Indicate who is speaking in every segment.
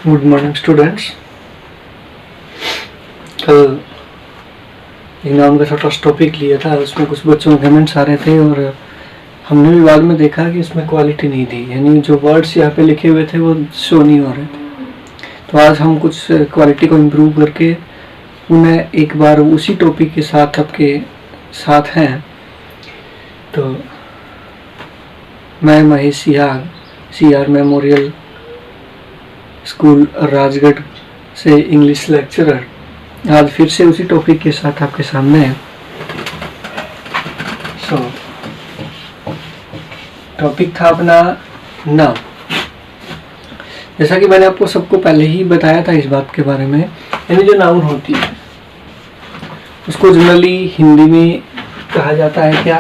Speaker 1: Good morning students. कल exam का छोटा टॉपिक लिया था, उसमें कुछ बच्चों के कमेंट्स आ रहे थे और हमने भी बाद में देखा कि उसमें क्वालिटी नहीं थी, यानी जो वर्ड्स यहाँ पे लिखे हुए थे वो शो नहीं हो रहे थे। तो आज हम कुछ क्वालिटी को इम्प्रूव करके उन्हें एक बार उसी टॉपिक के साथ आपके साथ हैं। तो मैं Mahesh CR memorial school Rajgarh से इंग्लिश लेक्चरर आज फिर से उसी टॉपिक के साथ आपके सामने है। टॉपिक था अपना नाउन। जैसा कि मैंने आपको सबको पहले ही बताया था इस बात के बारे में, यानी जो नाउन होती है उसको जनरली हिंदी में कहा जाता है क्या?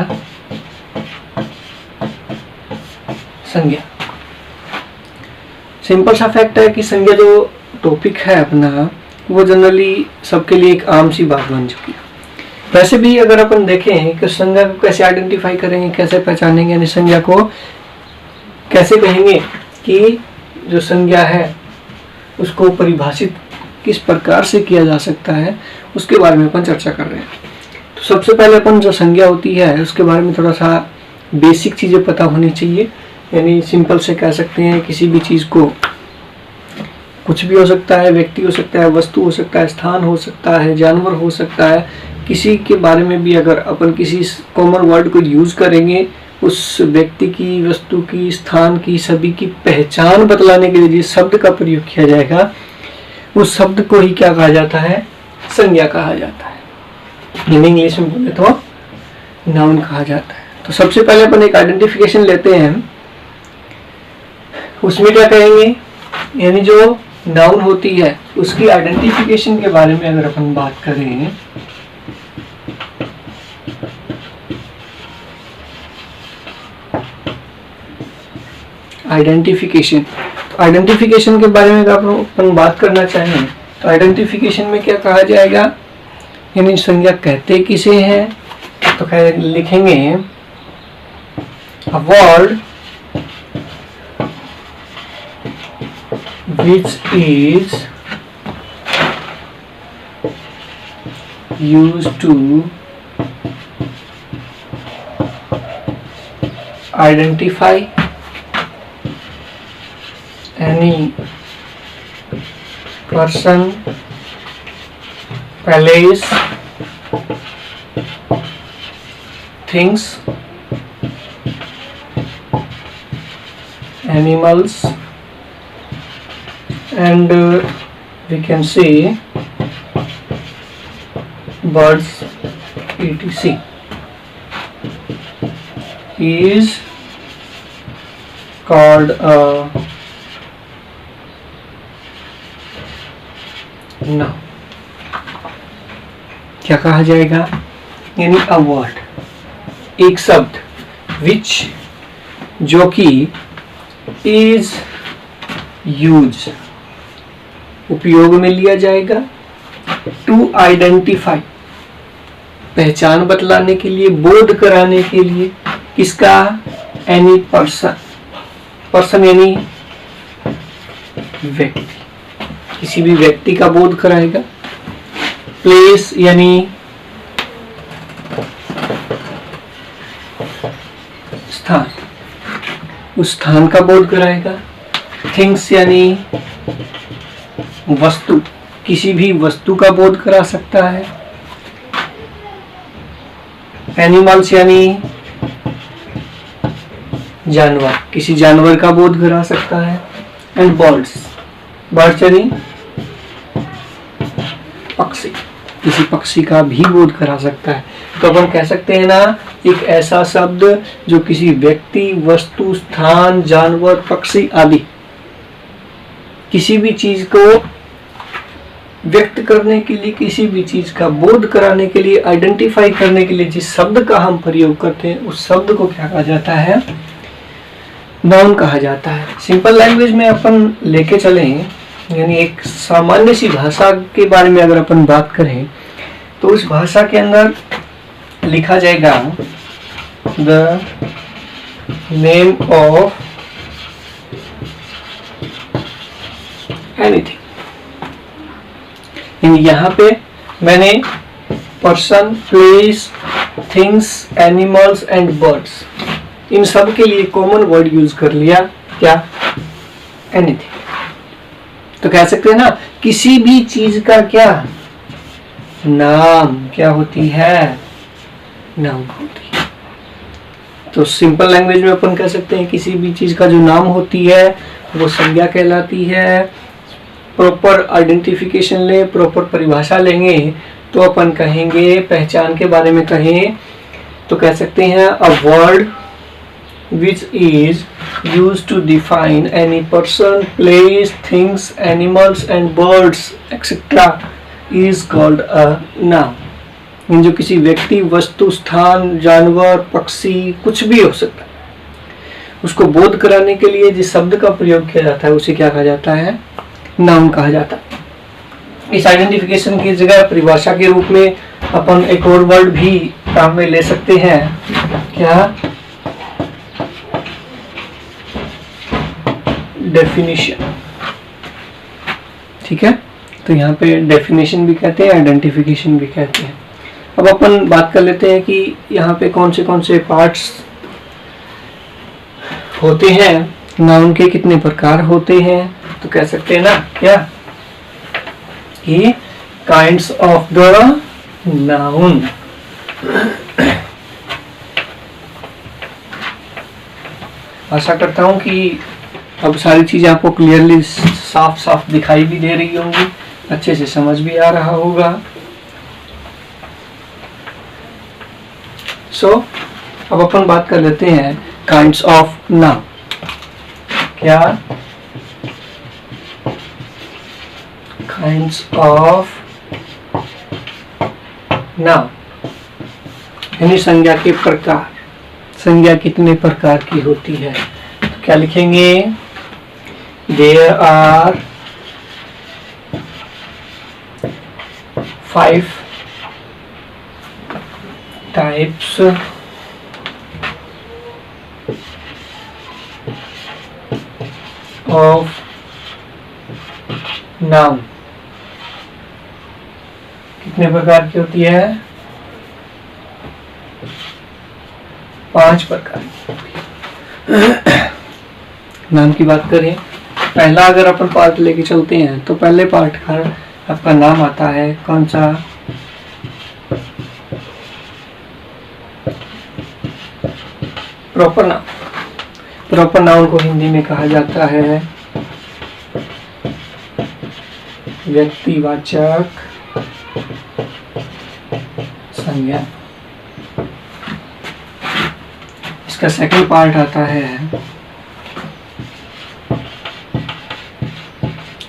Speaker 1: संज्ञा। सिंपल सा फैक्ट है कि संज्ञा जो टॉपिक है अपना वो जनरली सबके लिए एक आम सी बात बन चुकी है। वैसे भी अगर अपन देखें कि संज्ञा को कैसे आइडेंटिफाई करेंगे, कैसे पहचानेंगे, यानी संज्ञा को कैसे कहेंगे कि जो संज्ञा है उसको परिभाषित किस प्रकार से किया जा सकता है, उसके बारे में अपन चर्चा कर रहे हैं। तो सबसे पहले अपन जो संज्ञा होती है उसके बारे में थोड़ा सा बेसिक चीज़ें पता होनी चाहिए। यानी सिंपल से कह सकते हैं किसी भी चीज़ को, कुछ भी हो सकता है, व्यक्ति हो सकता है, वस्तु हो सकता है, स्थान हो सकता है, जानवर हो सकता है, किसी के बारे में भी अगर अपन किसी कॉमन वर्ड को यूज करेंगे, उस व्यक्ति की, वस्तु की, स्थान की, सभी की पहचान बतलाने के लिए जिस शब्द का प्रयोग किया जाएगा उस शब्द को ही क्या कहा जाता है? संज्ञा कहा जाता है। इन इंग्लिश में बोले तो नाउन कहा जाता है। तो सबसे पहले अपन एक आइडेंटिफिकेशन लेते हैं, उसमें क्या कहेंगे, यानी जो नाउन होती है उसकी आइडेंटिफिकेशन के बारे में अगर अपन बात करें आइडेंटिफिकेशन, तो आइडेंटिफिकेशन के बारे में अगर अपन बात करना चाहें तो आइडेंटिफिकेशन में क्या कहा जाएगा, यानी संज्ञा कहते किसे हैं? तो लिखेंगे a word which is used to identify any person, place, things, animals, and we can say birds etc. is called a noun। क्या कहा जाएगा? यानी अ वर्ड, एक शब्द, विच जो कि इज यूज उपयोग में लिया जाएगा, टू आइडेंटिफाई पहचान बतलाने के लिए, बोध कराने के लिए, किसका? एनी पर्सन यानी व्यक्ति, किसी भी व्यक्ति का बोध कराएगा। प्लेस यानी स्थान, उस स्थान का बोध कराएगा। थिंग्स यानी वस्तु, किसी भी वस्तु का बोध करा सकता है। एनिमल्स यानी जानवर, किसी जानवर का बोध करा सकता है। एंड बर्ड्स यानी पक्षी, किसी पक्षी का भी बोध करा सकता है। तो अपन कह सकते हैं ना, एक ऐसा शब्द जो किसी व्यक्ति, वस्तु, स्थान, जानवर, पक्षी आदि किसी भी चीज को व्यक्त करने के लिए, किसी भी चीज का बोध कराने के लिए, आइडेंटिफाई करने के लिए जिस शब्द का हम प्रयोग करते हैं उस शब्द को क्या कहा जाता है? नाउन कहा जाता है। सिंपल लैंग्वेज में अपन लेके चलें, यानी एक सामान्य सी भाषा के बारे में अगर अपन बात करें तो उस भाषा के अंदर लिखा जाएगा द नेम ऑफ एनीथिंग। यहाँ पे मैंने person, place, things, animals and birds, इन सब के लिए कॉमन वर्ड यूज कर लिया, क्या? एनीथिंग। तो कह सकते हैं ना, किसी भी चीज का क्या नाम क्या होती है? नाउन होती है। तो सिंपल लैंग्वेज में अपन कह सकते हैं किसी भी चीज का जो नाम होती है वो संज्ञा कहलाती है। प्रॉपर आइडेंटिफिकेशन ले, प्रॉपर परिभाषा लेंगे तो अपन कहेंगे, पहचान के बारे में कहें तो कह सकते हैं a word which is used to define any person, place, things, animals and birds etc. is called a noun। जो किसी व्यक्ति, वस्तु, स्थान, जानवर, पक्षी, कुछ भी हो सकता है, उसको बोध कराने के लिए जिस शब्द का प्रयोग किया जाता है उसे क्या कहा जाता है? नाउन कहा जाता है। इस आइडेंटिफिकेशन की जगह परिभाषा के रूप में अपन एक और वर्ड भी काम में ले सकते हैं, क्या? डेफिनेशन। ठीक है, तो यहाँ पे डेफिनेशन भी कहते हैं, आइडेंटिफिकेशन भी कहते हैं। अब अपन बात कर लेते हैं कि यहाँ पे कौन से पार्ट्स होते हैं, नाउन के कितने प्रकार होते हैं। तो कह सकते हैं ना क्या कि काइंड्स ऑफ द नाउन। आशा करता हूं कि अब सारी चीजें आपको क्लियरली साफ साफ दिखाई भी दे रही होंगी, अच्छे से समझ भी आ रहा होगा। अब अपन बात कर लेते हैं काइंड्स ऑफ नाउन। क्या? काइंड्स ऑफ नाउन यानी संज्ञा के प्रकार। संज्ञा कितने प्रकार की होती है? तो क्या लिखेंगे? There are 5 types of noun। कितने प्रकार की होती है? 5 प्रकार। नाम की बात करें, पहला अगर अपन पार्ट लेके चलते हैं तो पहले पार्ट का आपका नाम आता है कौन सा? Proper noun. प्रॉपर नाउन को हिंदी में कहा जाता है व्यक्तिवाचक संज्ञा। इसका सेकंड पार्ट आता है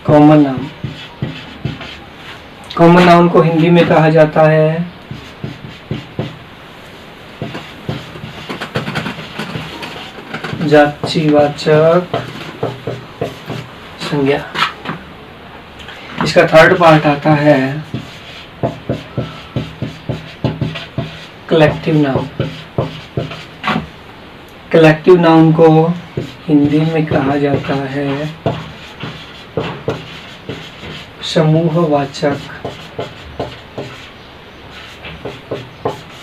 Speaker 1: कॉमन नाउन। कॉमन नाउन को हिंदी में कहा जाता है जातिवाचक संज्ञा। इसका थर्ड पार्ट आता है कलेक्टिव नाउन। कलेक्टिव नाउन को हिंदी में कहा जाता है समूहवाचक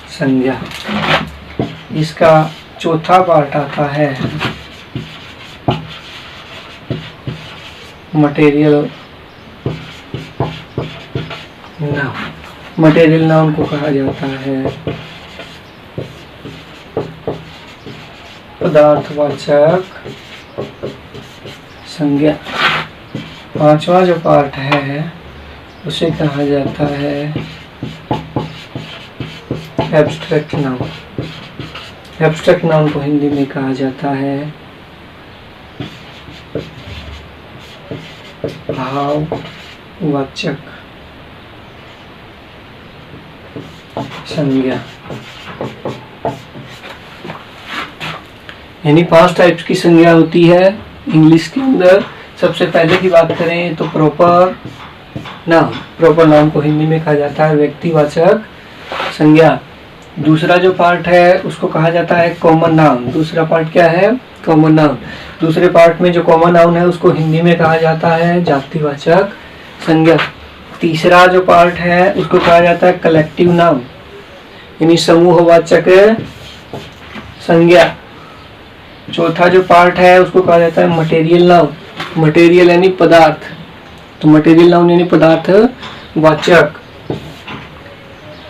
Speaker 1: संज्ञा। इसका चौथा पार्ट आता है मटेरियल नाउन। मटेरियल नाउन को कहा जाता है पदार्थवाचक संज्ञा। पांचवा जो पार्ट है उसे कहा जाता है एब्स्ट्रैक्ट नाउन। एब्स्ट्रैक्ट नाउन को हिंदी में कहा जाता है भाववाचक संज्ञा। यानी 5 टाइप्स की संज्ञा होती है इंग्लिश के अंदर। सबसे पहले की बात करें तो प्रॉपर नाउन। प्रॉपर नाउन को हिंदी में कहा जाता है व्यक्तिवाचक संज्ञा। दूसरा जो पार्ट है उसको कहा जाता है कॉमन नाउन। दूसरा पार्ट क्या है? Common noun. दूसरे पार्ट में जो कॉमन नाउन है उसको हिंदी में कहा जाता है जातिवाचक संज्ञा। तीसरा जो पार्ट है उसको कहा जाता है कलेक्टिव नाउन, यानी समूहवाचक संज्ञा। चौथा जो पार्ट है उसको कहा जाता है मटेरियल नाउन, मटेरियल यानी पदार्थ, तो मटेरियल नाउन यानी पदार्थ वाचक।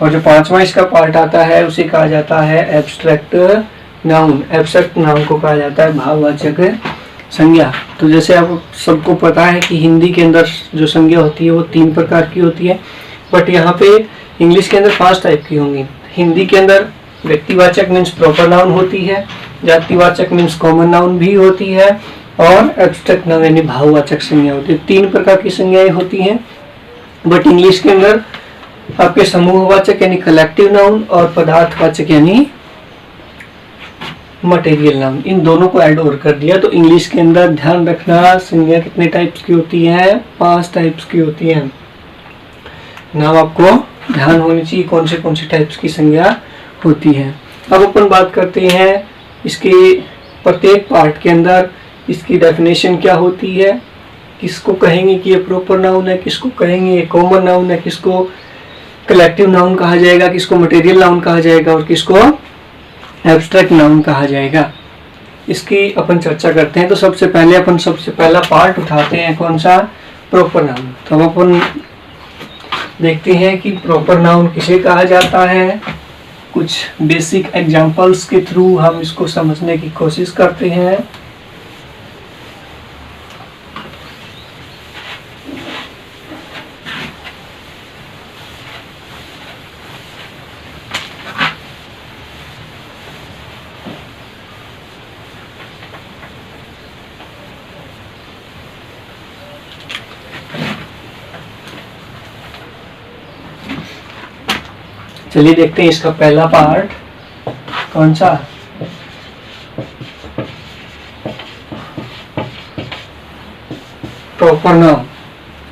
Speaker 1: और जो पांचवा इसका पार्ट आता है उसे कहा जाता है एब्स्ट्रैक्ट नाउन, एब्स्ट्रैक्ट नाउन को कहा जाता है भाववाचक संज्ञा। तो जैसे आप सबको पता है कि हिंदी के अंदर जो संज्ञा होती है वो 3 प्रकार की होती है, बट यहाँ पे इंग्लिश के अंदर 5 टाइप की होंगी। हिंदी के अंदर व्यक्तिवाचक मीन्स प्रॉपर नाउन होती है, जातिवाचक मीन्स कॉमन नाउन भी होती है, और एब्स्ट्रैक्ट नाउन यानी भाववाचक संज्ञा होती है। 3 प्रकार की संज्ञाएं होती हैं, बट इंग्लिश के अंदर आपके समूहवाचक यानी कलेक्टिव नाउन और पदार्थवाचक यानी मटेरियल नाउन, इन दोनों को ऐड और कर दिया। तो इंग्लिश के अंदर ध्यान रखना संज्ञा कितने टाइप्स की होती है, 5 टाइप्स की होती है। नाम आपको ध्यान होनी चाहिए कौन से टाइप्स की संज्ञा होती है। अब अपन बात करते हैं इसके प्रत्येक पार्ट के अंदर इसकी डेफिनेशन क्या होती है, किसको कहेंगे कि ये प्रॉपर नाउन है, किसको कहेंगे ये कॉमन नाउन है, किसको कलेक्टिव नाउन कहा जाएगा, किसको मटेरियल नाउन कहा जाएगा और किसको एब्स्ट्रैक्ट नाउन कहा जाएगा, इसकी अपन चर्चा करते हैं। तो सबसे पहला पार्ट उठाते हैं कौन सा, प्रॉपर नाउन। तो अब अपन देखते हैं कि प्रॉपर नाउन किसे कहा जाता है। कुछ बेसिक एग्जांपल्स के थ्रू हम इसको समझने की कोशिश करते हैं। चलिए देखते हैं इसका पहला पार्ट कौन सा, प्रॉपर नाउन।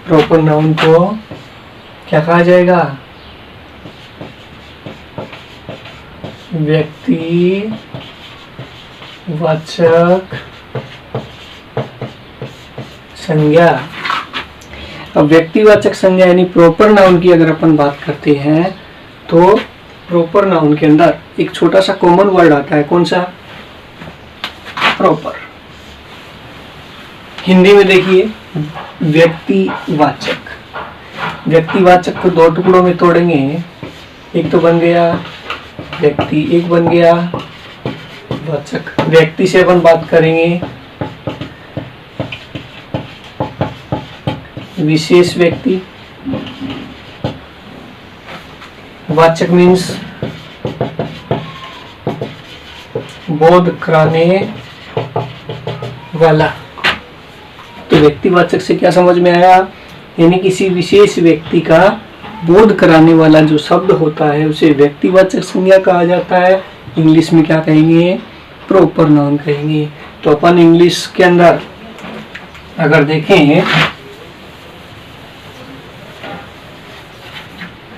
Speaker 1: प्रॉपर नाउन को क्या कहा जाएगा, व्यक्तिवाचक संज्ञा। अब व्यक्तिवाचक संज्ञा यानी प्रॉपर नाउन की अगर अपन बात करते हैं तो प्रॉपर नाउन के अंदर एक छोटा सा कॉमन वर्ड आता है, कौन सा, प्रॉपर। हिंदी में देखिए व्यक्तिवाचक, व्यक्तिवाचक को 2 टुकड़ों में तोड़ेंगे, एक तो बन गया व्यक्ति, एक बन गया वाचक। व्यक्ति से अपन बात करेंगे विशेष व्यक्ति, वाचक मीन्स बोध कराने वाला। तो व्यक्तिवाचक से क्या समझ में आया, यानी किसी विशेष व्यक्ति का बोध कराने वाला जो शब्द होता है उसे व्यक्तिवाचक संज्ञा कहा जाता है। इंग्लिश में क्या कहेंगे, प्रॉपर नाउन कहेंगे। तो अपन इंग्लिश के अंदर अगर देखें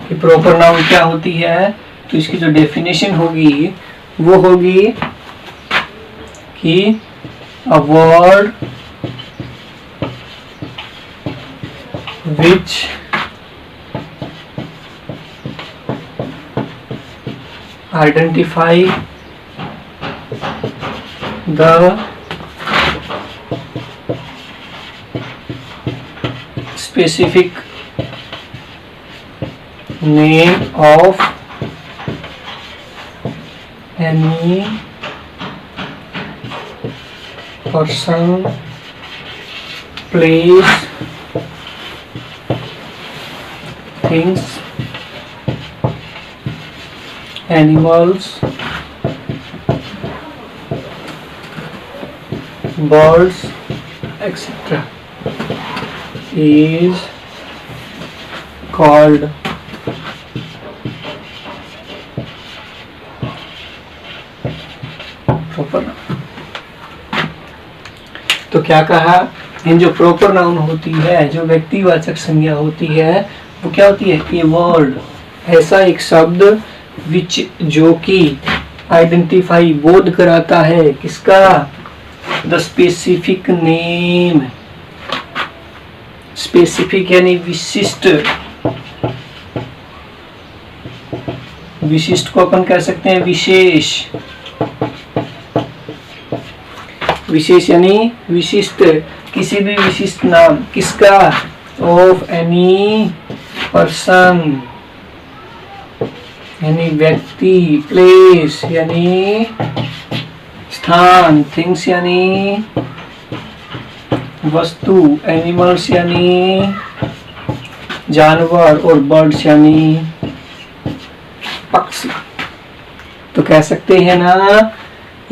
Speaker 1: कि प्रॉपर नाउन क्या होती है, तो इसकी जो डेफिनेशन होगी वो होगी कि a word which identify the specific name of any person, place, things, animals, birds, etc. is called proper noun. तो क्या कहा, इन जो प्रॉपर नाउन होती है, जो व्यक्तिवाचक संज्ञा होती है, वो क्या होती है, ये वर्ड, ऐसा एक शब्द विच जो कि आइडेंटिफाई बोध कराता है, किसका, द स्पेसिफिक नेम, स्पेसिफिक यानी विशिष्ट, विशिष्ट को अपन कह सकते हैं विशेष, विशेष यानी विशिष्ट, किसी भी विशिष्ट नाम, किसका, ऑफ एनी पर्सन यानी व्यक्ति, प्लेस यानी स्थान, थिंग्स यानी वस्तु, एनिमल्स यानी जानवर और बर्ड्स यानी पक्षी। तो कह सकते हैं ना,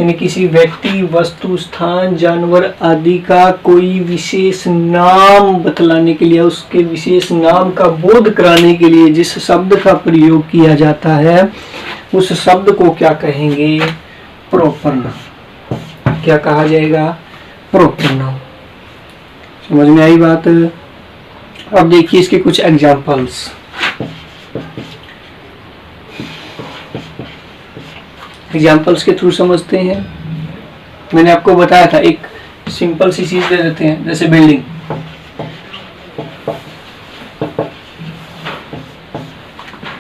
Speaker 1: यानी किसी व्यक्ति, वस्तु, स्थान, जानवर आदि का कोई विशेष नाम बतलाने के लिए, उसके विशेष नाम का बोध कराने के लिए जिस शब्द का प्रयोग किया जाता है उस शब्द को क्या कहेंगे, प्रॉपर नाउन। क्या कहा जाएगा, प्रॉपर नाउन। समझ में आई बात। अब देखिए इसके कुछ एग्जांपल्स। एग्जाम्पल्स के थ्रू समझते हैं। मैंने आपको बताया था, एक सिंपल सी चीज दे देते हैं, जैसे बिल्डिंग।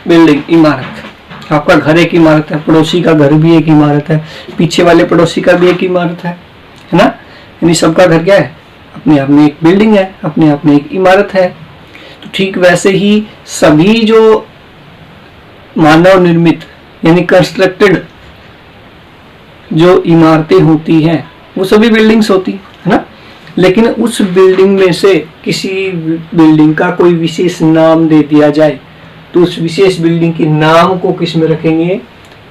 Speaker 1: बिल्डिंग इमारत, आपका घर एक इमारत है, पड़ोसी का घर भी एक इमारत है, पीछे वाले पड़ोसी का भी एक इमारत है ना। यानी सबका घर क्या है, अपने आप में एक बिल्डिंग है, अपने आप में एक इमारत है। तो ठीक वैसे ही सभी जो मानव निर्मित यानी कंस्ट्रक्टेड जो इमारतें होती हैं वो सभी बिल्डिंग्स होती है ना। लेकिन उस बिल्डिंग में से किसी बिल्डिंग का कोई विशेष नाम दे दिया जाए तो उस विशेष बिल्डिंग के नाम को किस में रखेंगे,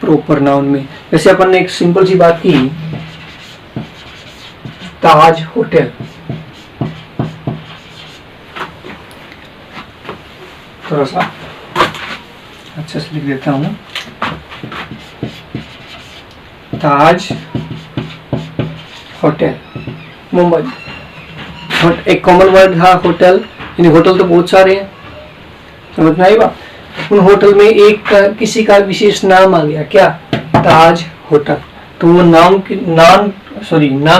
Speaker 1: प्रॉपर नाउन में। जैसे अपन ने एक सिंपल सी बात की, ताज होटल। थोड़ा सा अच्छा से लिख देता हूं, ताज होटल मुंबई। एक कॉमन वर्ड था होटल, यानी होटल तो बहुत सारे हैं, समझ में आई बात। उन होटल में एक किसी का विशेष नाम आ गया, क्या, ताज होटल। तो वो नाम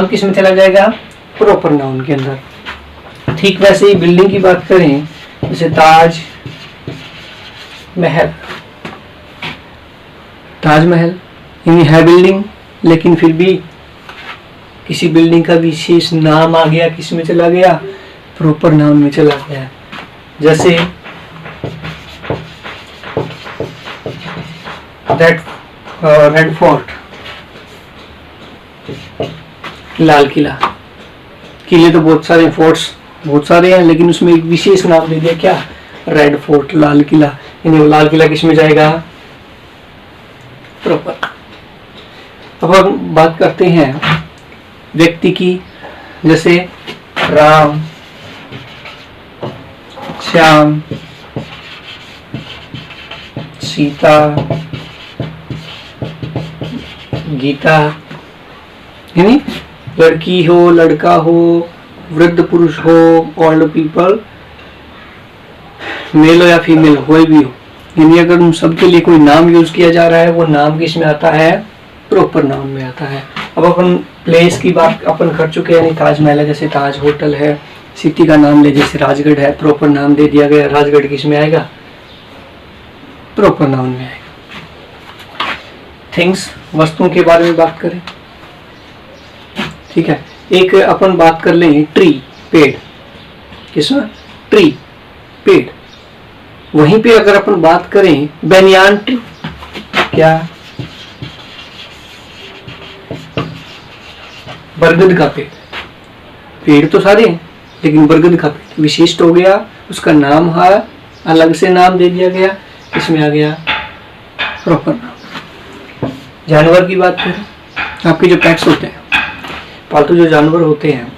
Speaker 1: किस में चला जाएगा, प्रॉपर नाउन के अंदर। ठीक वैसे ही बिल्डिंग की बात करें, जैसे ताज महल। ताजमहल यानी है बिल्डिंग, लेकिन फिर भी किसी बिल्डिंग का विशेष नाम आ गया, किस में चला गया, प्रॉपर नाउन में चला गया। जैसे रेड फोर्ट, लाल किला। किले तो बहुत सारे, फोर्ट्स बहुत सारे हैं, लेकिन उसमें एक विशेष नाम दे दिया, क्या, रेड फोर्ट, लाल किला। यानी वो लाल किला किस में जाएगा, प्रॉपर। अब हम बात करते हैं व्यक्ति की, जैसे राम, श्याम, सीता, गीता। यानी लड़की हो, लड़का हो, वृद्ध पुरुष हो, ओल्ड पीपल, मेल हो या फीमेल, कोई भी हो। यानी अगर उन सबके लिए कोई नाम यूज किया जा रहा है, वो नाम किस में आता है, प्रॉपर नाउन में आता है। अब अपन प्लेस की बात अपन कर चुके हैं, यानी ताजमहल है, जैसे ताज होटल है। सिटी का नाम ले, जैसे राजगढ़ है, प्रॉपर नाम दे दिया गया, राजगढ़ किस में आएगा, प्रॉपर नाउन में आएगा। थिंग्स, वस्तुओं के बारे में बात करें, ठीक है। एक अपन बात कर लें, ट्री, पेड़। किसमें, ट्री, पेड़। वहीं पे अगर अपन बात करें बेनियान ट्री, क्या, बरगद का पेड़। पेड़ तो सारे हैं, लेकिन बरगद का पेड़ विशिष्ट हो गया, उसका नाम है, अलग से नाम दे दिया गया, इसमें आ गया प्रॉपर नाम। जानवर की बात करें, आपके जो पेट्स होते हैं, पालतू जो जानवर होते हैं,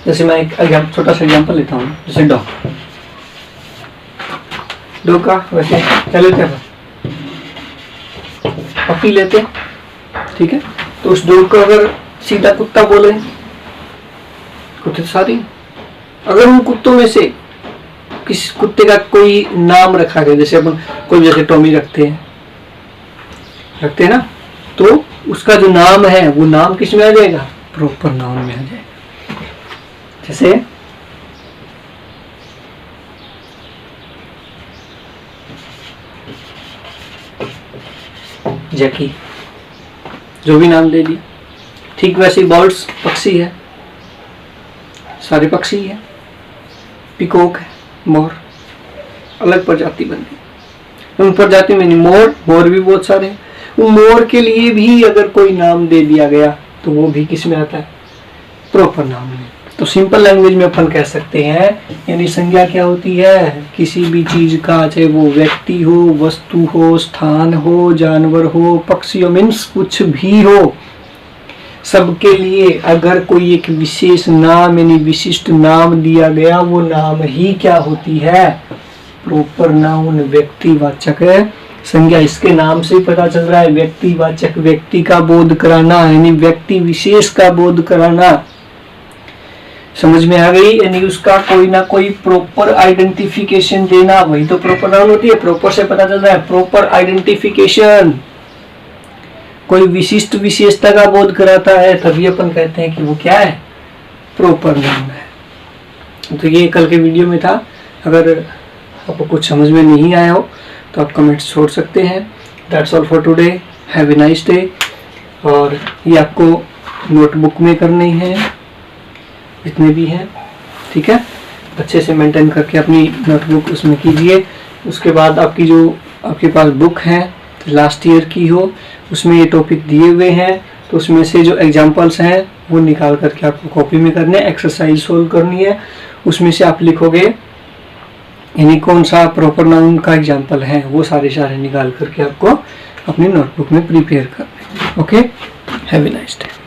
Speaker 1: जैसे मैं एक छोटा सा एग्जांपल लेता हूँ, जैसे डॉग। डॉग का वैसे क्या लेते हैं, पपी लेते हैं, ठीक है। तो उस डॉग को अगर सीधा कुत्ता बोले, कुत्ते तो सारे, अगर उन कुत्तों में से किस कुत्ते का कोई नाम रखा गया, जैसे अपन कोई जैसे टॉमी रखते हैं ना, तो उसका जो नाम है वो नाम किस में आ जाएगा, प्रॉपर नाउन में आ जाएगा। जैसे जैकी, जो भी नाम दे दिया। ठीक वैसे ही बर्ड्स, पक्षी है, सारे पक्षी है। पिकॉक है, मोर, अलग प्रजाति बन गई। उन प्रजाति में नहीं, मोर भी बहुत सारे हैं। मोर के लिए भी अगर कोई नाम दे दिया गया तो वो भी किस में आता है? प्रॉपर नाउन में। तो सिंपल लैंग्वेज में अपन कह सकते हैं, यानी संज्ञा क्या होती है? किसी भी चीज का, चाहे वो व्यक्ति हो, वस्तु हो, स्थान हो, जानवर हो, पक्षी हो, मीन्स कुछ भी हो, सबके लिए अगर कोई एक विशेष नाम यानी विशिष्ट नाम दिया गया, वो नाम ही क्या होती है? प्रॉपर नाउन, व्यक्तिवाचक संज्ञा। इसके नाम से ही पता चल रहा है, व्यक्तिवाचक, व्यक्ति का बोध कराना, यानी व्यक्ति विशेष का बोध कराना। समझ में आ गई? यानी उसका कोई ना कोई प्रॉपर आइडेंटिफिकेशन देना, वही तो प्रॉपर नाउन होती है। प्रॉपर से पता चल रहा है, प्रॉपर आइडेंटिफिकेशन, कोई विशिष्ट विशेषता का बोध कराता है, तभी अपन कहते हैं कि वो क्या है? प्रॉपर नाउन है। तो ये कल के वीडियो में था। अगर आपको कुछ समझ में नहीं आया हो तो आप कमेंट्स छोड़ सकते हैं। That's all for today, have a nice day. और ये आपको नोटबुक में करने हैं, जितने भी हैं, ठीक है? अच्छे से मेंटेन करके अपनी नोटबुक उसमें कीजिए। उसके बाद आपकी जो आपके पास बुक है लास्ट ईयर की हो, उसमें ये टॉपिक दिए हुए हैं, तो उसमें से जो एग्जाम्पल्स हैं वो निकाल करके आपको कॉपी में करने, एक्सरसाइज सोल्व करनी है। उसमें से आप लिखोगे यानी कौन सा प्रॉपर नाउन का एग्जाम्पल है, वो सारे निकाल करके आपको अपनी नोटबुक में प्रिपेयर करने। Okay, have a nice day.